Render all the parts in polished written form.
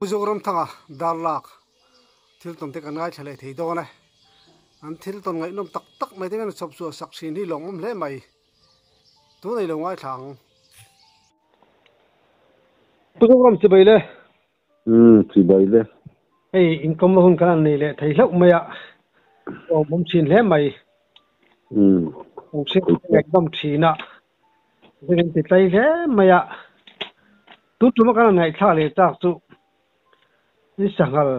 Uzoram thanga darlak thil tom te kan ngai thale thei do na an thil ton ngai nom tak tak mai te men chop su saksin hi longom hle mai tu nei lo ngai thang Uzoram se baile si baile ei income hun kan nei le thei hlok maya o mum sin hle mai sin ekdam thina den ti tlai hle maya tu ma kan ngai thla le tak chu ni sangal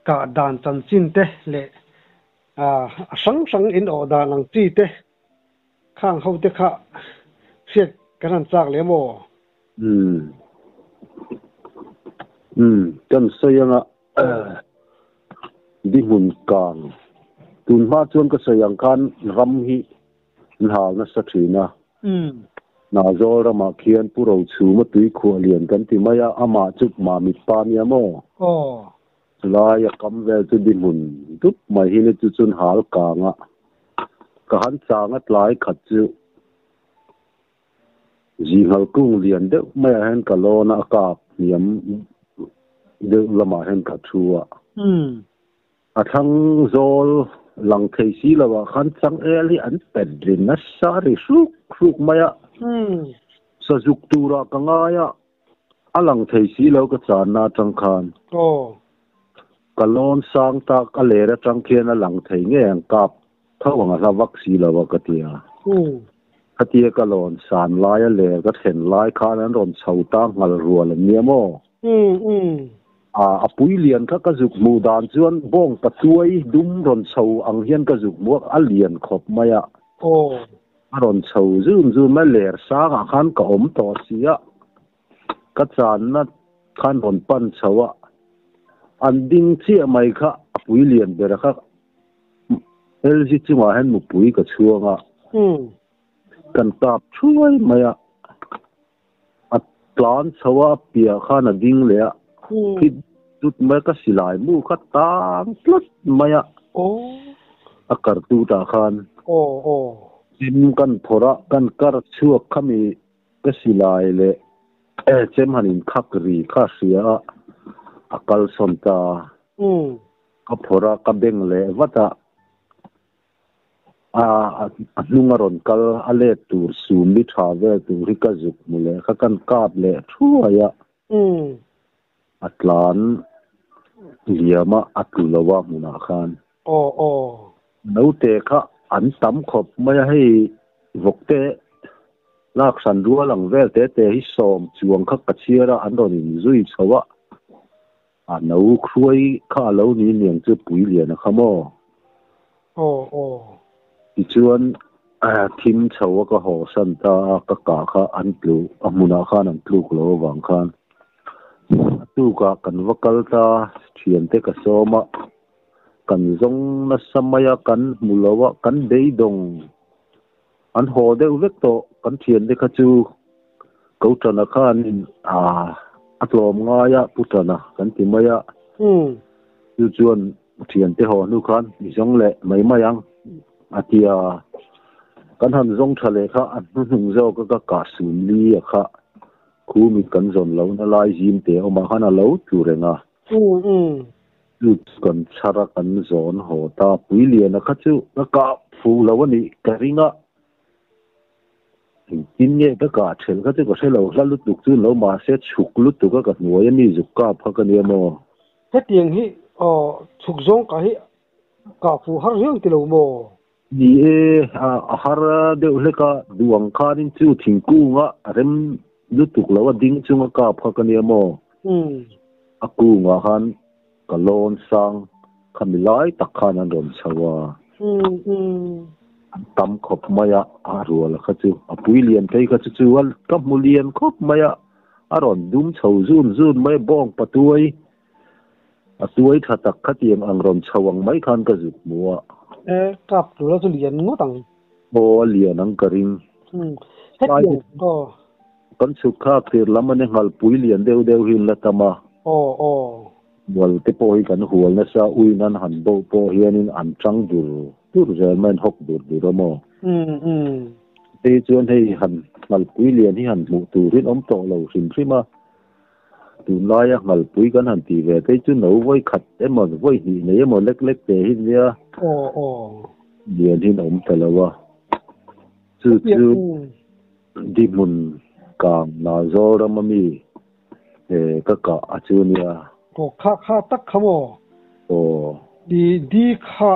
cả đàn chân chín thế lệ sáng in ở đàn lang chi thế khang hậu thế khá xét cái này chắc lẽ mò chân xây nga đi hun càng tuần ma chuan cái xây kan ram hi hào nó sát thina na zo ra ma khian puro chu ma tui khu lian kan ti maya ama chup ma mi pa mi mo lai kam vel tu din hun tup mai hi ne chu chun hal ka nga ka han chang at lai khat chu ji hal kung lian de mai han ka lo na ka niam de lama han ka thua a thang zol lang thei si lawa khan chang eli an pet rin na sa ri suk maya sa juk tura ka nga ya alang thei si lo ka chan na chang khan kalon sang tak alera changkhian alang thei nge ang kap thawang la vaksi lawa katia katia kalon san lai le ka then lai khan an ron chho ta ngal rual niamo apui lian kha ka juk mu dan chuan bong patuai dum ron chho ang hian ka juk muak alian khop maya ron chho zum ma ler sa khan ka om to sia ka chan na khan ron pan chawa an ding chia mai kha apui lian bera kha LG chunga han mu pui ka chuanga kan tap chuai maya a plan chawa pia kha na ding le khit tut ma ka silai mu kha tam plus maya a kar tu ta khan sim kan phora kan kar chuak khami ka silai le chem hanin khakri kha sia akal sonta kapora kabeng le wata lungaron kal ale tur sumi thave tu rikajuk mule khakan kap le thuaya atlan liama atulawa muna khan note kha an tam khop maya hei vokte lak san ruwa lang vel te hi som chuang kha kachira an ron in zui chawa nấu khuấy khá lâu ní niềng chưa bùi liền khá mò thì chuan thím cháu cái hồ sân ta cái cả khá ăn tlu amuna khan ăn tlu klo vàng khan tu cả cần vakal ta chuyện te cái số mà cần giống na samaya cần mulawa cần đầy dong ăn hồ de uvek to cần chuyện te cái chu câu trần khan atlom nga ya putana kan ti maya chu chuan thian te ho nu khan mi jong le mai mayang atia kan han jong thale kha an hung zo ka sun li kha khu mi kan zon lo na lai jim te o ma khana lo tu renga chu kan chara kan zon ho ta pui lian kha chu ka fu lo ni ka ringa tin nghe tất cả chuyện cái có sẽ lâu ra lúc tục chứ lâu mà sẽ chụp lúc tục các người như chụp cả phát cái niệm mà cái tiếng hi chụp giống cái cả phụ har riêng thì lâu mà đi har đều là cái duang khai đến chú thiên cung á rem lúc tục lâu đinh chung cả phát cái niệm mà cung á han cái lon sang kami lai tak khan an rom chawa tam khop maya arul kha chu apui lian kai kha chu wal kap mulian khop maya aron dum chho zun mai bong patuai atuai thatak khatiang angrom chawang mai khan ka juk muwa kap tu la chu lian ngotang bo lian ang karing kan chu kha tir lamane ngal pui lian deu hin la tama wal te poi kan hual na sa uinan han bo po hianin an chang tur man hok dur mo te chuan hei han ngal pui lian hi han mu turin om to lo sim sima tụi lai ngal pui kan han ti ve te chu no voi khat emo voi hi ne emo lek lek te hin ya liền hin om ta lawa chu di mun ka na zo ra mami ka achunia kha tak khamo di kha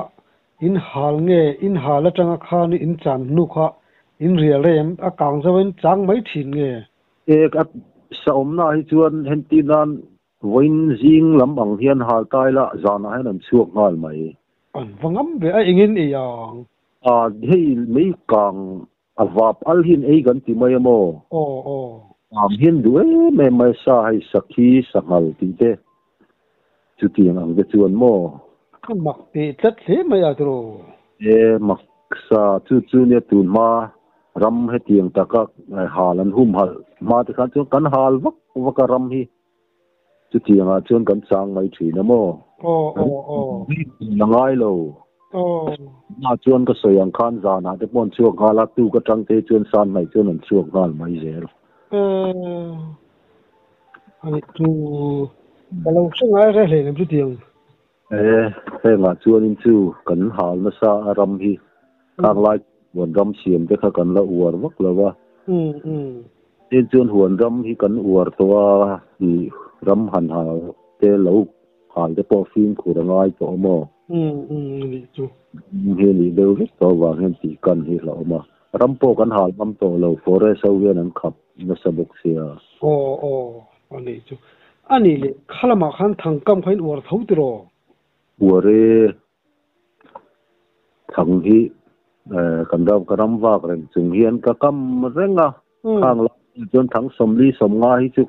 in hal nge in hala tanga kha ni in chan nu kha in real rem a kang zawen chang mai thin nge ka sa om na hi chuan hen ti nan voin jing lam ang hian hal tai la zana hen an chuak ngal mai an wangam be a ingin e yang hei mei kang avap al hin ei gan ti mai mo am hin du me mai sa hai sakhi sangal ti te chu ti ang de chuan mo mak te tlat hle mai a tro mak sa chu ne tu ma ram he tiang taka halan hum hal ma te khan chu kan hal wak ram hi chu tiang a chuan kan chang mai thi na mo nangai lo na chuan ka soyang khan za na te pon chuak hala tu ka tang te chuan san mai chuan an chuak ngal mai zel ani tu balo sangai re hle nem chu tiang he nga chuan in chu kan hal na sa ram hi kang lai huan ram siam te kha kan la uar wak lawa ten chuan huan ram hi kan uar towa hi ram han ha te lo hal te po fin khurangai to mo ni chu he ni deu hi to wa hen ti kan hi lo ma ram po kan hal mam to lo forest so hian an khap na sabuk sia ani chu ani le khalama khan thang kam khain uar thau tro uare thang hi kan dam karam wak reng chung hian ka kam renga khang la chuan thang somli somnga hi chu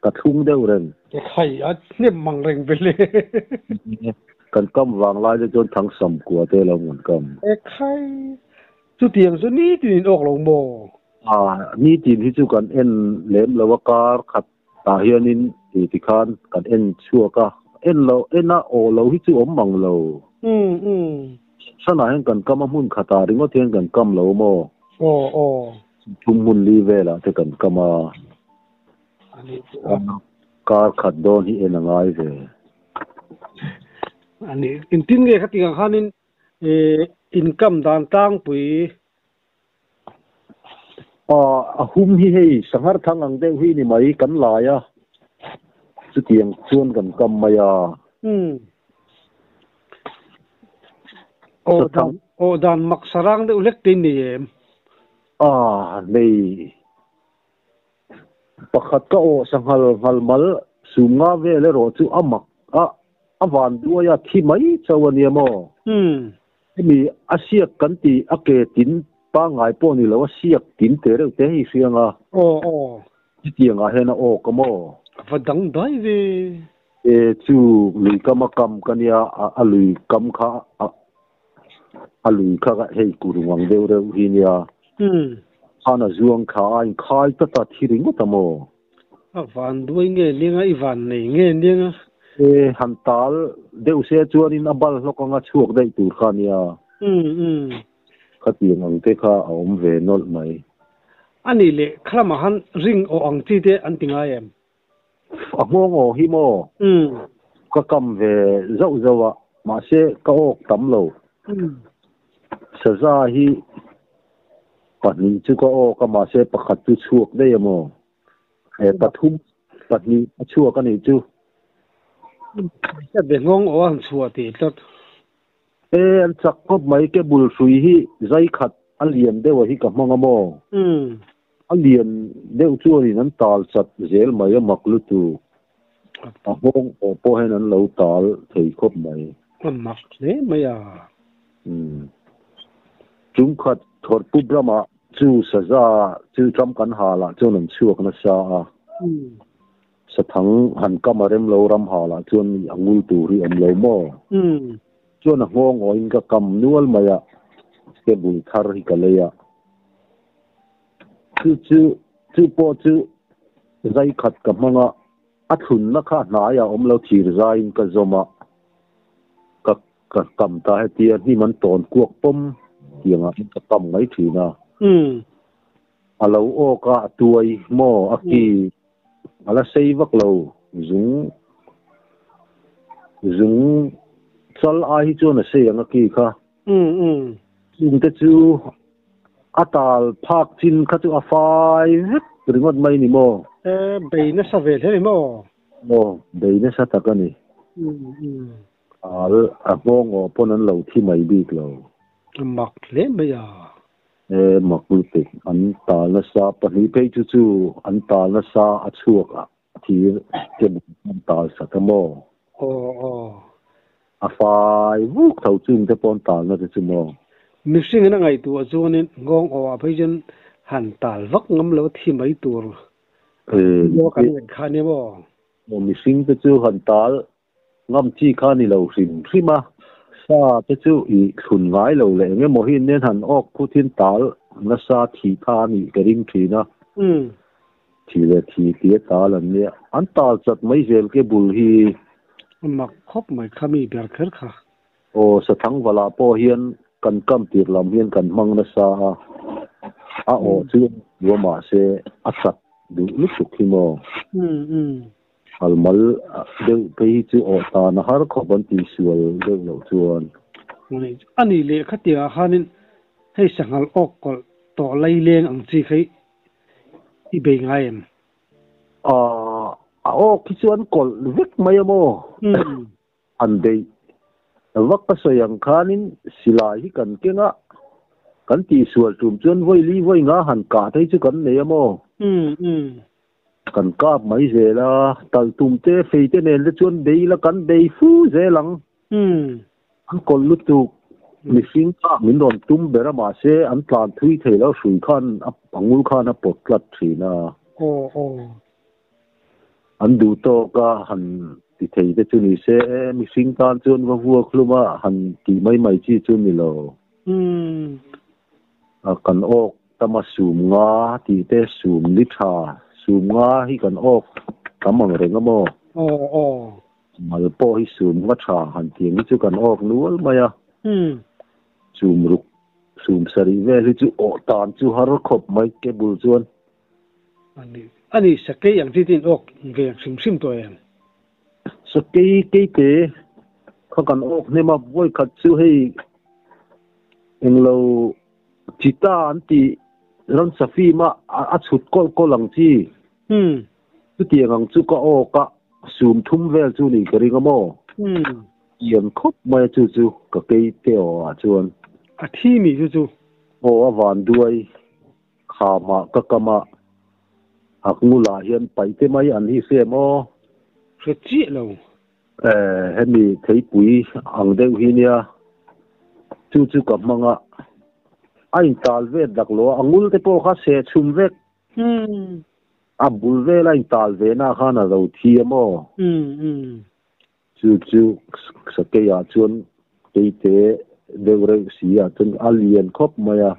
ka thung deuh reng khai a hnem mang reng bele kan kam wang lai de chuan thang som kwa te lo ngun kam khai chu tiang chu ni tin ok lo mo ni tin hi chu kan en lem lawa kar khat ta hianin ti khan kan en chua ka en lo ena o lo hi chu om mang lo sana hen kan kam mun khata ringo thian kan kam lo mo thum mun li vela te kan kama ani kar khat don hi en angai ve ani in tin nge khatinga khanin income dan tang pui hum hi hei sangar thang ang deuh hi ni mai kan la ya chu tiang chuan kan kam maya dan mak sarang de ulek tin ni em nei pakhat ka sanghal mal sunga ve le ro chu amak awan duaya thi mai chawani mo mi asiak kan ti ake tin pa ngai po ni lo asiak tin te re te hi sianga tianga hena kamo vadang dai ve chu lui kam kania alui kam kha alui kha hei kurwang deu re hinia ana zuang kha in khai ta thiring tamo awan duai nge ninga iwan nei nge ninga hantal deu se chuan in abal lokanga chuak dei tur khania khatiang ang te kha om ve nol mai ani le khlama han ring o ang chi te an tinga em ngo hi mo ka kam ve zau zawa ma se ka ok tam lo saza hi pani chu ka ka ma se pakhat chu chuak dei mo pathum pani chuak ani chu be ngong o an chua ti tot an chak kop mai ke bul sui hi zai khat alian dewa hi ka manga mo alian deu chu ni nan tal chat zel mai maklu tu hong o po hen an lo tal thei khop mai mak le maya chung khat thor pu brama chu saza chu tram kan hala chu nan chuak na sa sa thang han kamarem lo ram hala chuan angul turi am lo mo chuan hong o in ka kam nual maya ke bul thar hi ka leya chu po chu zai khat ka manga athun na kha na ya om lo thir za in ka zoma ka kam ta he tia ni man ton kuak pom tianga ka kam ngai thina alo o ka tuai mo aki ala sei vak lo dùng chal ai cho nó xây ang ki kha dùng cái chú atal park chin kha chú afai ringot mai ni mo bây nó sao về thế này mo bây nó sao ta cái này bong o pon an lo thi mai bi lo mặc lên bây giờ mặc bul pe an ta na sa pa ni pe chu an ta na sa a chuak thì cái an ta sa ta mo afai vuk thau chung te pon ta na chu mo mình sinh ngày tuổi cho nên ngon ở bây giờ hàn tال vắc ngắm lâu thì mấy tuổi lo cái này khai này bo mình sinh te chu hàn tal ngam chi kha ni lo sim mà sa te chu I khun ngai lo le nge mo hin nen han ok khu thin tal na sa thi kha ni ka ring thi na thi le thi tie ta lan ne an tal chat mai vel ke bul hi mặc khop mai khami ber kher kha sa thang wala po hian kan kam tir lam hian kan mang na sa chu wo ma se a chat du lu su khi mo almal deu pe chu o ta na har kho ban ti sual deu lo chuan ani le khatia hanin hei sangal ok kol to lai leng ang chi khai I be ngai em ki chuan kol vek mai mo an dei vak ka soyang khanin silai hi kan kenga kan ti sual tum chuan voi li voi nga han ka thei chu kan nei mo kan kap mai zela tal tum te fei te nen le chuan dei la kan dei fu zelang an kol lu tu mi sing ka min ron tum bera ma se an tlan thui thei lo sui khan angul khan a pot lat thina an du to ka han ti thei te chu ni se mi sing tan chuan wa vua khluma han ti mai chi chu ni lo kan ok tama sum nga ti te sum ni tha sum nga hi kan ok tamang renga mo mal po hi sum nga tha han ti ni chu kan ok nual maya sum ruk sum sari ve hi chu o tan chu har khop mai ke bul chuan ani sakei yang ti tin ok ve sim to em sakei ke te kha kan ok ne ma voi khat chu hei englo chita anti ran safi ma a chut kol lang chi tu tiang chu ka o ka sum thum vel chu ni kari nga mo yam khop mai chu ka ke te o a chuan a thi mi chu a van duai kha ma ka kama akmula hian pai te mai an hi se mo se chi lo hemi thei pui ang deuh hi nia chu ka manga ai tal ve dak lo angul te po kha se chum vek abul ve lain tal ve na khana ro thi mo chu sake ya chuan te deure si ya chun alien khop maya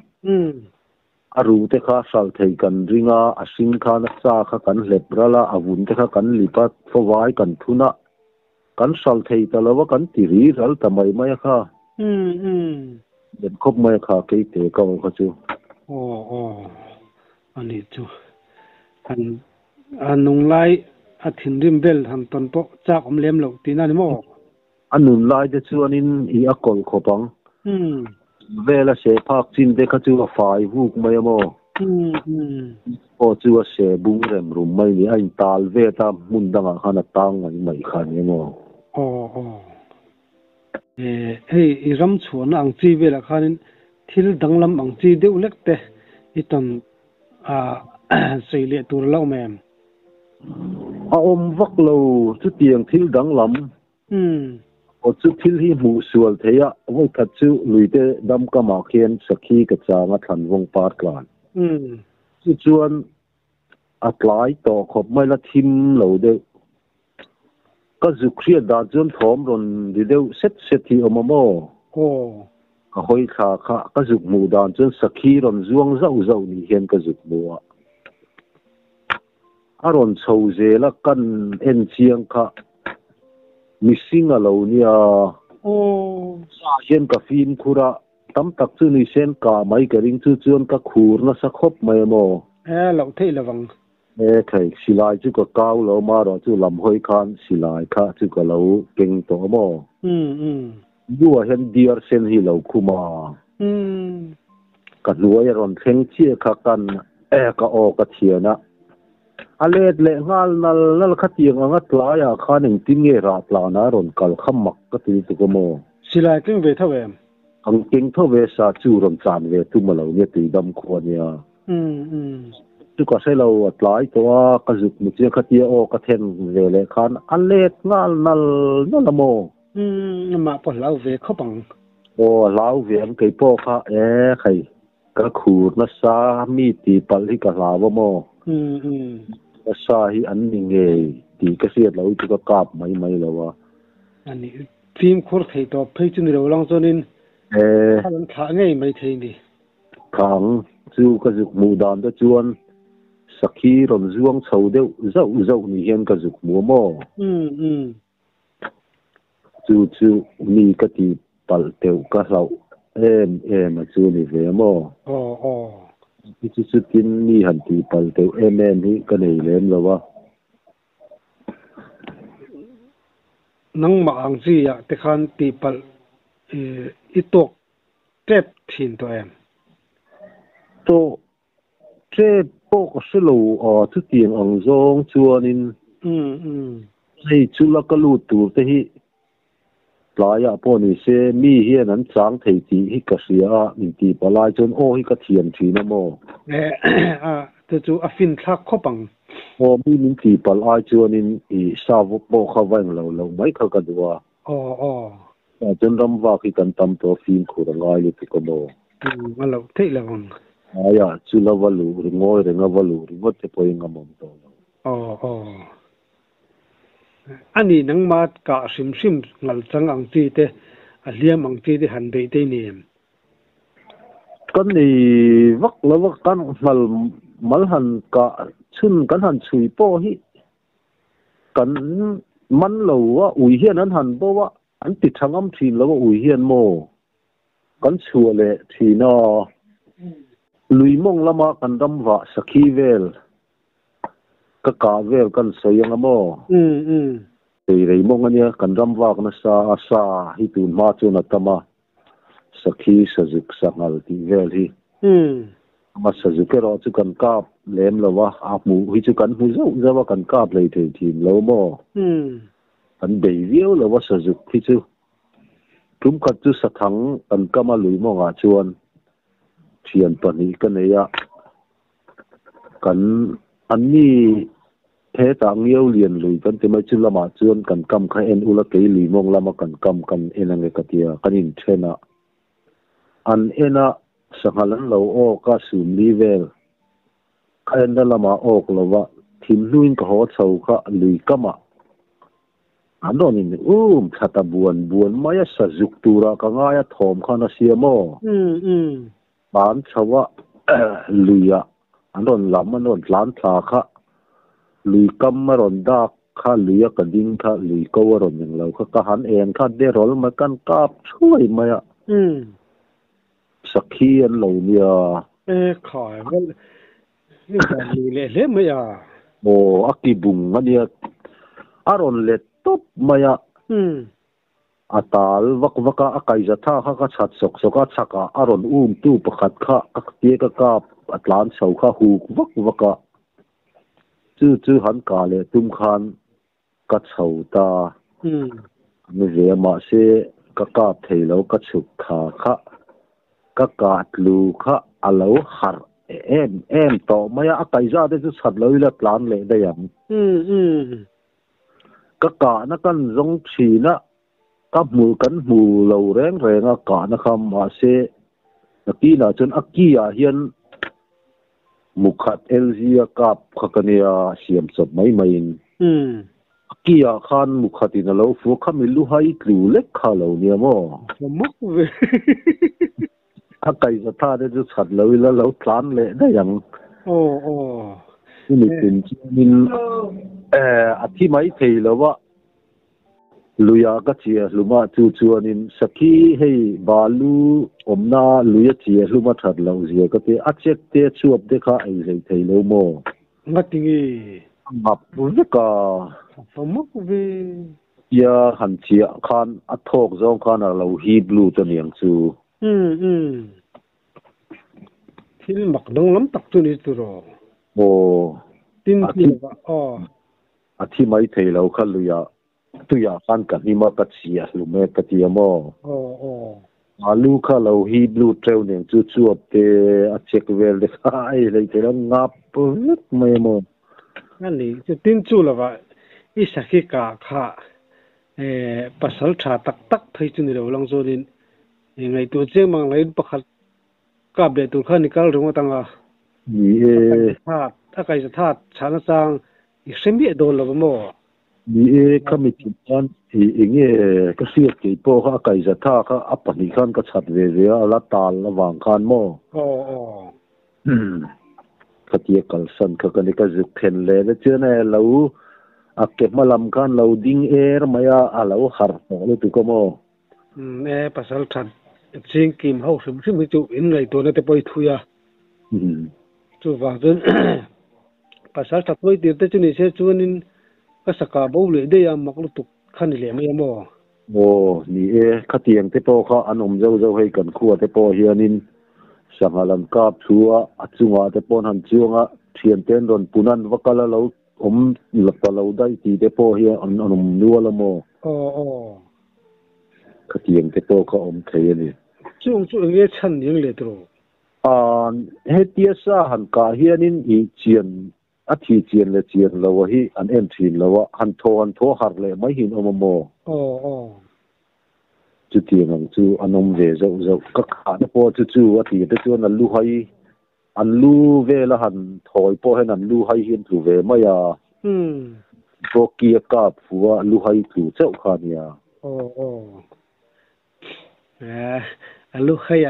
aru te kha sal thei kan ringa asing kha na cha kha kan leprala avun te kha kan lipa fowai kan thuna kan sal thei talawa kan tiri ral tamai maya kha den khop mai kha ke te ka kha chu ani chu anung lai a thin rim bel han ton po chak om lem lo tina ni mo anun lai de chu anin I akol khopang vela se phak chin de kha chu a fai vuk mai mo o chu a se bung rem rum mai ni ain tal ve ta mun danga khana tang mai khan ni mo hei I ram chuan ang chi vela khanin thil danglam ang chi deuh lek te I ton sei le tur lo mem a om vak lo chu tiang thil danglam o chu thil hi mu sual theya voi khat chu luite dam ka ma khian sakhi ka changa than wong par klan chu chuan atlai to khop mai la thim lo de ka zu khria da chuan thom ron di deu set hi omamo ka hoi kha ka zu mu dan chuan sakhi ron zuang zau ni hian ka zu mu aron chho zela kan en chiang kha missing alo nia sa hian ka fin khura tam tak chu ni sen ka mai ka ring chu chuan ka khur na sa khop mai mo lo thei lawang ใครสิลายจุก็ก้าวเรามาเราจุลำห้อยคานสิลายค่ะจุก็เราเก่งตัวมอยัวเห็นเดียร์เซนที่เราคุมากัดรวยรอนเพ่งเชี่ยค่ะกันก็ออกกระเทียนะอเลดเละงานนั่นขัดยังงัดลายข้าหนึ่งติ้งเงราปลานะรอนกัลขมักก็ตีตุกโมสิลายเก่งเวทเวมอังเก่งเท่าเวสาจูรอนจานเวทุมาเราเนี่ยตีดำควรเนี่ยจุก็ใช้เราหลายตัวกระจุกมุจเจียขัดเยออกระเทนเวเลขันอเลดงานนั่นละโมมาปนเล่าเวเข้าปังโอ้เล่าเวียงไก่พ่อค่ะใครก็ขูดมาซามีตีปัลที่กะลาวโมก็ซาฮีอันนี้ไงตีกระเสียดเราจุก็กราบไม่แล้ววะอันนี้ฟิล์มคุรไทยตัวเพจนี่เราลองจนินถ้ามันขาง่ายไม่เท่ดีขังจูกระจุกมูดานตัวจวนสักขีรอนจวงเฉาเดียวเจ้านี่เห็นกระจุกมัวโมจูมีกติปัลเตียวก็เรามาจูนี่เวโมที่จุดกินนี่หันตีปัลเตียวนี่ก็เลยเล่นแล้ววะนังมาอังซีอะแต่คันตีปัลอีตกเจ็บถิ่นตัวโตเจ็บปกสโลทุกเตียงอังซงชวนินให้ชุลกลูตูเตหิปลายพอนี่เซมีเฮียนั้นจางไทตีฮิกเสียมินตีปลายจนโอฮิกเทียนทีนะโมแต่จูอฟินทักข้อปังโอมีมินตีปลายจนนินอีสาวกโบเข้าไว้เราไม่เข้ากันดัวจนรำว่าคือกันตำตัวฟิล์มขูดง่ายเลยที่ก็โมมันเราเท่แล้วมั้งจุลวัลูริงอยเรงวัลูริงอจะพอยงามมตัวอันนี้นังมากะซิมงัลจังอังจีเตเลียมอังจีเตหันเดเตนี่กันนี่วักแล้ววักกันมัลหันกะชุนกันหันชุยโปฮิกันมันเหลวอุยเฮียนั้นหันโปว่าอันติดทางอ้ำทีนแล้วว่าอุยเฮียนโมกันชัวเลยทีนอลุยมงละมากันดำว่าสักขีเวลก็กาเวลกันสยังโมตีไรมงอันเนี้ยกันดำว่ากันซาฮิตุนมาจุนัตมาสักขีสัจสังอัลตีเวลฮีมาสัจก็รอจุกันกาบเล่มละว่าอาหมูฮิจุกันหูจะว่ากันกาบเลยทีมแล้วโมอันเดียวละว่าสัจฮิจุทุมขัดจุสถังอันก็มาลุยมงอาชวนเทียนปนีกันเนี่ยกันอันนี้เทต่างเยี่ยวเรียนเลยกันแต่ไม่จุลมาชวนกันกำใครเอ็นอุลเกยลีมงละมากันกำกันเอ็นอะไรกันเดียกันอินเชนะอันเอ็นะสังหารเราโอ้ก็สูมลีเวลใครนั่นละมาโอ้ก็ว่าทีมนู่นก็หัวเสาก็ลุยก็มาอันนั้นนี่ชัตบวนไม่สะจุกตัวก็ง่ายทอมข้านาเสียโมบ้านชาวลุยอันนั้นลำอันนั้นล้านทาค่ะลุยกำมารอนดาค่ะลุยกันดิ้งค่ะลุยก็วรอนอย่างเราค่ะก็หันเองค่ะเดรอลมากันกาบช่วยมาสักขีอันเราเนี่ยขายมันนี่แบบนี้เลยไหมโอ้อักกีบุงอันเนี้ยอารอนเล็ดตบมาอาตาลวักอากาศจะท่าข้าชัดสกชักอารอนตู้ประคัดข้าอักเตียกกาบอัตลานเสาข้าหูวักจื้อหันกาเลยตุ้มคันกัดเสาตาไม่เรียมาเสกกาบเทแล้วกัดฉุกขาข้ากกาดลูข้าอลาวหาต่อมาอากาศจะได้จะชัดเลยละตลานเลยได้ยังกกานักันจงชีนะกับมือกันมือเราแรงอากาศนะครับมาเสนักกีฬาจนอักกี้เฮียนมุขัดเอลซีกับขกันยาเสียมสดไม่อักกี้ขันมุขัดินเราฟูขามิลูให้กลิวเล็กข้าเราเนี่ยมั้งมุกเวอากาศจะท่าได้จะชัดเลยแล้วเราพลานเลยได้ยังนี่เป็นมินอธิไม่เทแล้วว่าลุยก็เชียลุมาจูนินสักขีให้บาลูอมนาลุยเชียลุมาถัดเราเสียก็เตะอัจเจกเตะชวบเด็กข้าไอ้ใจเทแล้วโม ngắt tiếng ngập với cả phong mốc về ya hẳn chia khan at thok zong khan ở lâu hi blue cho niệm chú thì mặc đông lắm tắc tu đi tu rồi ồ tin à thì là thi mấy thầy lâu khăn lu ya tu ya khan cả ni mà cắt chia lu mẹ cắt chia mò alu kha lâu hi blue treo niệm chú chú te a check vel de khai lấy thế là ngap rất mày mò anh này cho tin chú là vậy ít sắc khi cả khá pasal thà tắc tắc thấy chú này đâu lòng rồi đến ngày tuổi trẻ mang lấy bắt khát cặp để tụi khăn nikal rồi mà tăng à cái thà chán sang xem biết đâu là mà ni committee khan inge ka siat ke po kha kai za tha kha apani khan ka chat ve ve ala tal la wang khan mo khatia kalsan kha ka ni ka zuk phen le le chene lo a ke malam khan lo ding er maya alo har lo tu ko mo pasal thà chính kim hậu sim chu in ngày tuổi này tới bồi thui à chú vàng chân pasal thà bồi tiền tới chú này sẽ chú nên cái sắc cả bầu lệ đây à mặc lúc tục khăn lệ mấy mò ni khatiang te po kha anom zo zo hei kan khuwa te po hianin sangalan kap chua achunga te pon han chuanga thian ten ron punan wakala lo lakta lo dai ti te po hi anom nuala mo khatiang te po kha thei ani chung nghe chan những lệ tro hetia sa han ka hianin I chian a thi chian le chian lo hi an en thin lo han tho har le mai hin omo chú tiền ông chú anh ông về dậu các khán po chú à thì chú anh lu về là hắn thổi po hay anh lu hay hiện thủ về mà ya po kia cáp phù lu hay thủ châu khán ya lu hay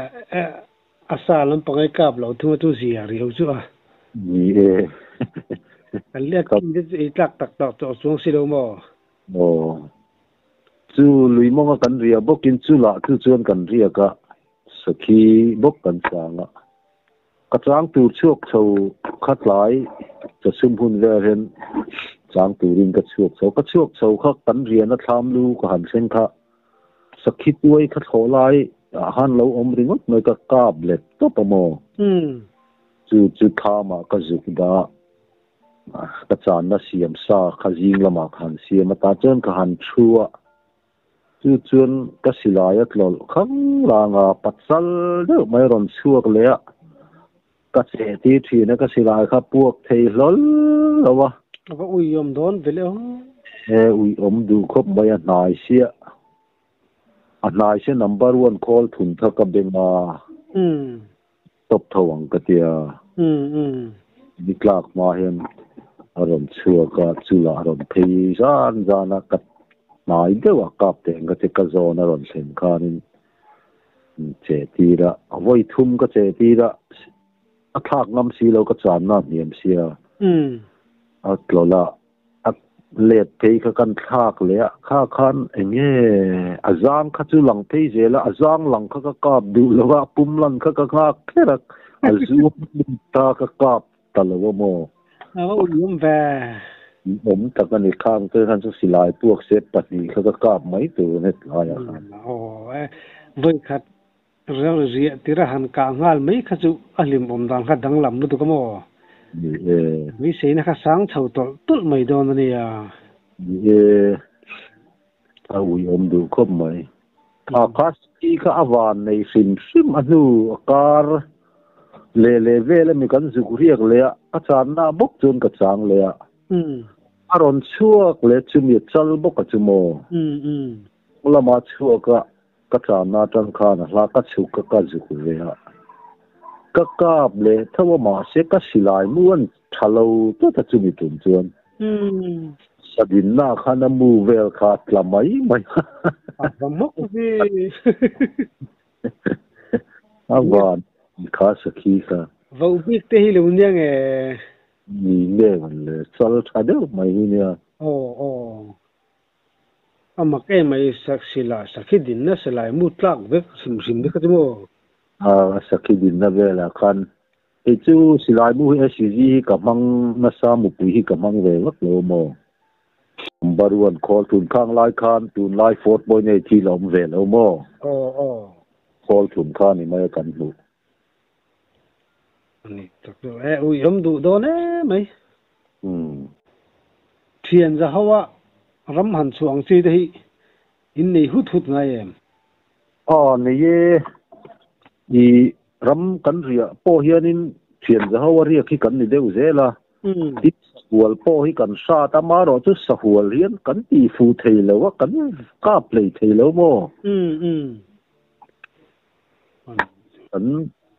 asa lắm bằng cái cáp lâu thu tu gì à riu chú à anh liệt cái tắc cho xuống xí đâu mà chú lùi mong cần ria bốc kinh chú lạ chú chuyên cần ria cả sau khi bốc cần sang á các trang tu chuộc sâu khát lái cho xung hun về hen trang tu rin các chuộc sâu khát cần ria nó tham lu của hành sinh khá sau khi tuổi khát khó lái han lâu ring mấy cái cáp lệ tốt mà chú tham mà cái gì đó các trang nó xiêm sa cái gì là mà hành xiêm mà ta chân cái hành chua chú chuyên cái xì lai á lol không là ngà bắt sal đó mấy ron chuộc lệ cái xe tí thì nó cái xì lai khá buộc thì lol là vâng có ui đón về liệu ui đủ khóc bây giờ nai xe number one call thun thắc cái bên mà top thawang cái tia đi lạc mà hiện ron chuộc cái chú là ron thấy ra nó cái nai dewa kap te nga te ka zona ron sen khanin che ti ra voi thum ka che ti ra a thak ngam si lo ka chan na niam sia a tlola a let pe ka kan thak le kha khan enge azang kha chu lang pe je la azang lang kha ka kap du lo wa pum lan kha ka kha khera azu ta ka kap talawa mo vềผมตะกันอีกข้างเพื่อท่านสุศิลายพวกเซฟปฏิเขาก็กล้าไม่ตัวเนี่ยลายครับด้วยขัดเรื่องเรียติระหันกางงานไม่ขัดจุอลิมอมดังขัดดังลำนู่นตัวก็มั่ววิเศษนะครับสังเท่าตุ่ไม่โดนนี่อ่ะถ้าวิอมดูครบไหมถ้าคัสที่ข้าวานในซิมอันนู้การเลเวลมีกันสุกเรียกเลยอ่ะอาจารย์น่าบกจนกระจังเลยอ่ะอารมณ์ชั่วเลยจุมีจัลบกจุโมละมาชั่วก็จานนาจังคานะลาก็ชุกก็จุกเลยฮะก็กาบเลยถ้าว่ามาเสกก็สิลายม้วนทะเลาตัวถ้าจุมีตุนจวนสดินนาคานามูเวลขาดละไม่ผมมกสิอาวานขาสกีค่ะว่าอุบิเหตุที่เราเนี่ยไงมีเรื่องเลยสัลทัดเดียวไม่เนี่ยมาแค่ไม่สักสิลาสักดินน่ะสลายมุดลักเวกสิมดิขจโมสักดินน่ะเวลาคัน ไอ้จู่สิลายมูเอซีจีกับมังนาซามุปุยกับมังเวลักโลโมบารวนคอลทุนข้างลายคานทุนลายโฟร์บอยในที่ลมเวลโมคอลทุนข้างนี่ไม่กันดูนี่ตักตัวอุ้ยยมดูโดนไหมเทียนจะเขาว่ารำหันสวงซีได้อินนี่หุดไงนี่อีรำกันเรียโปเฮียนินเทียนจะเขาว่าเรียกที่กันนี่เดียวเจล่ะที่หัวโปให้กันซาตามารอจุดสหัวเรียนกันตีฟูเทลว่ากันกาเปลเทลโมกัน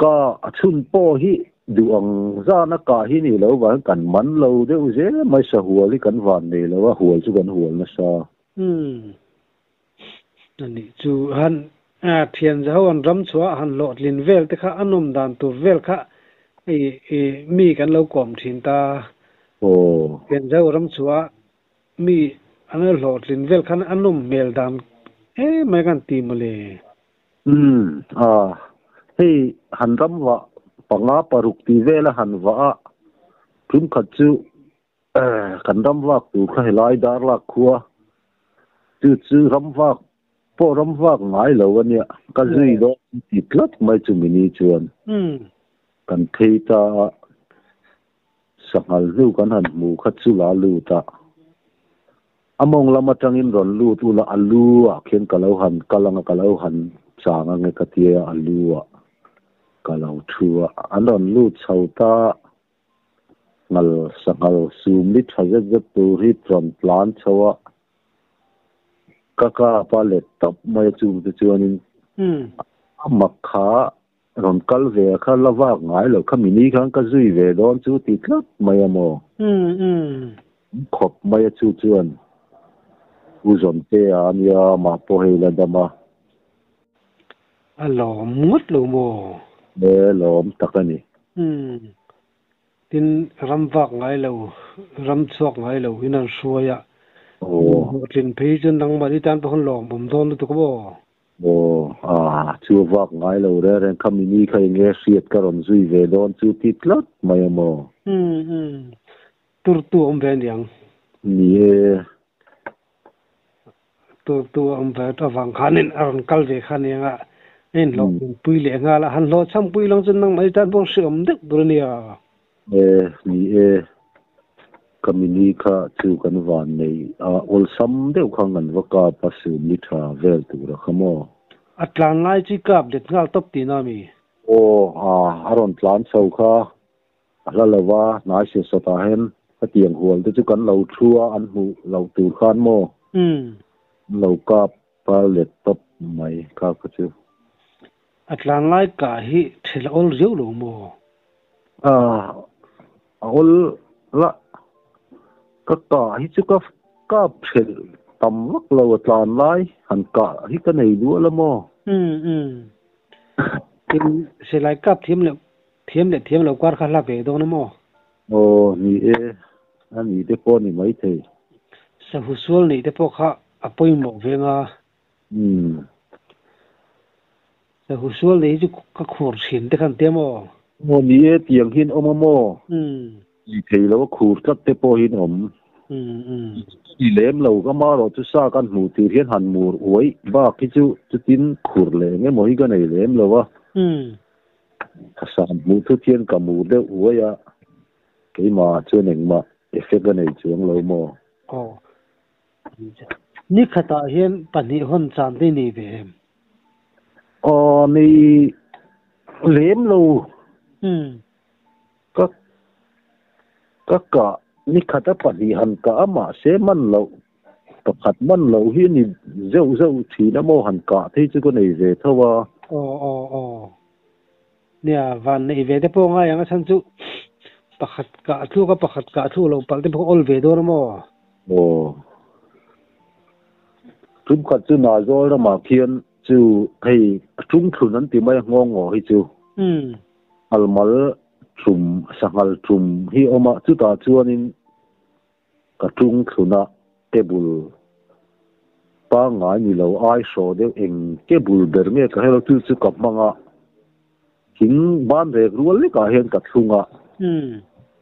ก็ชุนโปให้ดวงซานักกาฮินี่แล้วว่ากันมันเราเดียวเจไม่สหัวที่กันวันนี่แล้วว่าหัวจุกันหัวนะซานั่นนี่จูฮันเทียนจะวันรำชัวหันหลอดลินเวลแต่ข้าอันนมดานตัวเวลข้ามีกันเราก่อมถินตาเทียนจะรำชัวมีอันนั้นหลอดลินเวลข้าอันนมเมลดานไม่กันตีมาเลยให้หันรำว่าปังอาปรุกตีเวลหันว่าพิมขัดจูกันรำว่าตัวข้าให้ลายดาร์ลักขัวจื้อรำว่าพอรำว่าง่ายแล้ววันเนี้ยก็จะอีดอกติดลัดไม่จุมินีชวนกันเทตาสังหารลูกันหันหมูขัดสุลาลูตาอมองละมาจังอินรอนลูตุละอัลลูอ่ะเขียนกะเลาหันกะลังกะเลาหันสางเงกะเตียอัลลูอ่ะกะเลาชัวอันรอนลูชาวตางัลสังหารซูมิดฮัจจ์ตูริตรอนพลานชัวก็พาเล็ดตับไม่จูบจวนมักขารอนกัลเวข้าละว่าง่ายแล้วข้ามินีข้างก็จุยเวดอนจูติดลับไม่ยมอขบไม่จูจวนอุจมเตียนยามาโปเฮลดามาหลอมมุดลูโมหลอมตะกันนี่ทินรำวักง่ายแล้วรำสวกง่ายแล้ววินันชัวยะลินพีจนดังมาที่ตานพคนหลอมผมโดนตัวก็ชัววักง่ายแล้วเรื่องคำนี้ใครเงี้ยเสียดกระรอนซุยเวดอนจูติดลัดไม่ยมอตัวอมเวนยังนี่ตัวอมเวนตัวฟังขันอารมณ์กัลเวขันยังอ่ะหลอมปุยเหลียงอ่ะละหันหลอช่างปุยลงจนดังมาที่ตานพงเสื่อมดึกตัวนี้นี่คำนี้ข้าจูกันวันนี้อัลซัมเดียวขังกันว่ากับปัสสุนิทราเวลตัวละขโมอัตลานไล่จีกับเด็กงาตบตีนามีอารอนพลานเสาข้าแล้วว่านายเสียสตาเห็นเตียงหัวจะจุกันเราชัวอันหูเราตูขานโมเรากับปลาเล็ดตบไม่ข้าก็จูอัตลานไล่กาฮิเทลอลเยอะหรือโมอัลละก็กาฮิจุก็เทลตำลักเราอัตลานไล่หันกาฮิกันไหนดูละโมทีมเสลายกับทีมเรากวาดข้าลาเปโดนโมนี่อันนี้เด็กคนนี่ไม่เท่สหุสวลนี่เด็กพวกเขาอภัยหมกเวงสหุสวลนี่จะก็ขูดหินแต่กันเตี้ยโมนี่เตียงหินอมโมอีเทแล้วก็ขูดกับเตปหินอมอีเล่มเราก็มาเราจะสร้างกันหมูตีเทียนหันหมูโอ้ยบ้าคิดจะกินขูดเลยงั้นหมูอีกันไหนเล่มเราวะสามหมูทุเทียนกับหมูเลี้ยวโอ้ยอะกี่มาเชื่อหนึ่งมาเอฟเฟกต์กันไหนช่วงเราโมนี่ขตาเห็นปันนี้หนจานที่นี่เบมนี่เล่มเราก็นี่ขตาปันนี้หันกะมาเสมันเราประคัดมันเราเห็นนี่เจ้าทีนะโมหันกะที่จะก็ไหนเจเท่าว่าเนี่ยวันนี้เวทพวกง่ายอย่างฉันจุประคัดกะทูก็ประคัดกะทูเราปัลที่พวกอลเวดนะโมจุ่มขัดจุน่าจอยแล้วมาเขียนจูให้จุ่มทุนนั้นที่ไม่งงให้จูอัลมาลจุ่มสังอัลจุ่มที่ออกมาจุดตาจวนนี้กระจุ่มทุนน่ะเทบุลป้างงานนี่เราไอโซเดียวเองเทบุลเดิมเนี่ยก็ให้เราจุดกับมังอ่ะเขี thính ban rèn ruột lấy cả hiện cả thùng à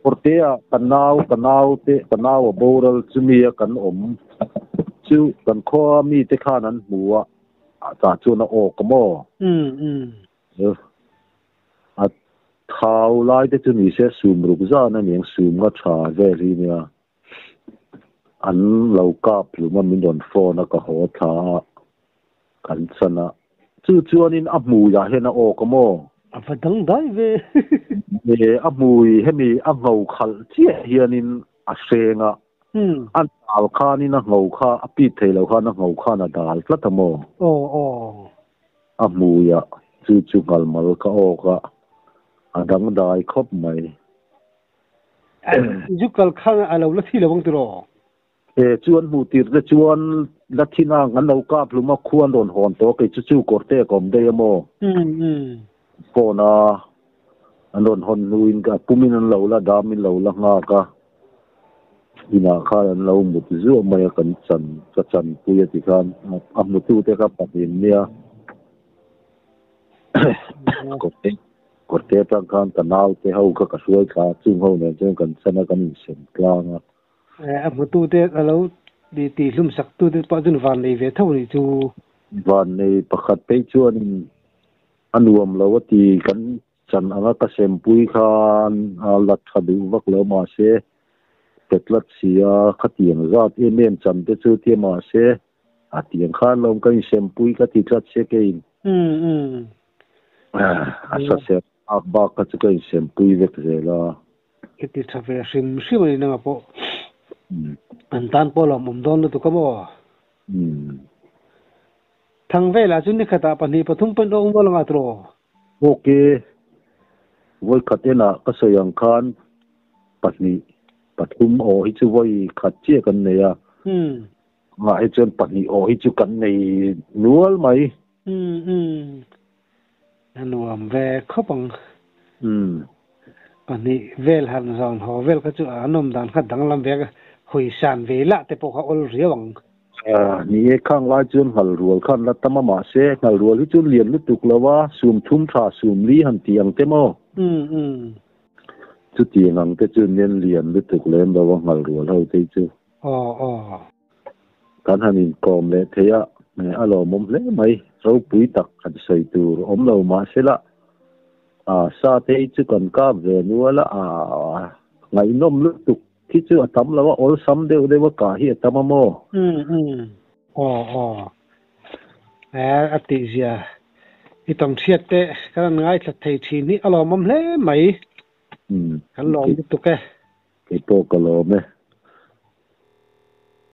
porte à canal ở boral chumi kan chu kan kho mi te khan an bua ta chu na o komo a thau lai te chu ni se sum ru za na meng sum nga tha ve ri nia an lo ka plu ma min don phone ka ho tha kan sana chu chuanin a mu ya he na o komo a fatang dai ve a mui hemi a ngau khal chia hianin a senga an al khani na ngau kha a pi theilo kha na ngau kha na dal tlatamo a muya chu ngal mal ka o ka adang dai khop mai jukal khang alo la thi lawang tro chuan mu tir le chuan lathina ngan lo ka pluma khuan don hon to ke chu korte kom de mo pona anon hon nuin ka pumin an lo la damin lo la nga ka ina kha an lo mut zu mai kan chan puya ti kan am tu te ka patin nia korte tang kan tanal te hau ka suai ka chung ho ne chen kan sana kan sem klanga am tu te alo di ti lum sak tu te pa jun van nei ve thau ni chu van nei pakhat pe chuan anuam lo ti kan chan anga ka sem pui khan lat khadu vak lo ma se petlat sia khatiang zat em chan te chu ti ma se atiang khan lom kan sem pui ka ti chat se ke asa se ba ka chu kan sem pui vek zela ke ti thave sim ni na po an tan po lo mum don tu ka mo thang ve la chu ni khata pani pathum pan ong bol nga tro okay voi khatena ka sayang khan patni pathum o hi chu voi khat che kan ne ya nga hi chen patni o hi chu kan nei nual mai anuam ve khopang pani vel han zon ho vel ka chu anom dan kha dang lam ve hui san ve la te po kha ol riawang ni khang lai chun hal rual khan la tama ma se hal rual hi chu lian lu tuk lawa sum thum tha sum li han tiang te mo chu tiang ang te chu nen lian lu tuk lem lawa hal rual ho te chu kan hanin kom le theya ne alo mom le mai ro pui tak kan sei tur om lo ma se la sa te chu kan ka ve nu la ngai nom lu tuk ki chu atam lawa ol sam de wa ka hi atama mo ati zia itong thiat te kan ngai thla thei thi ni alo mom hle mai kan lom tu ke to ka lo me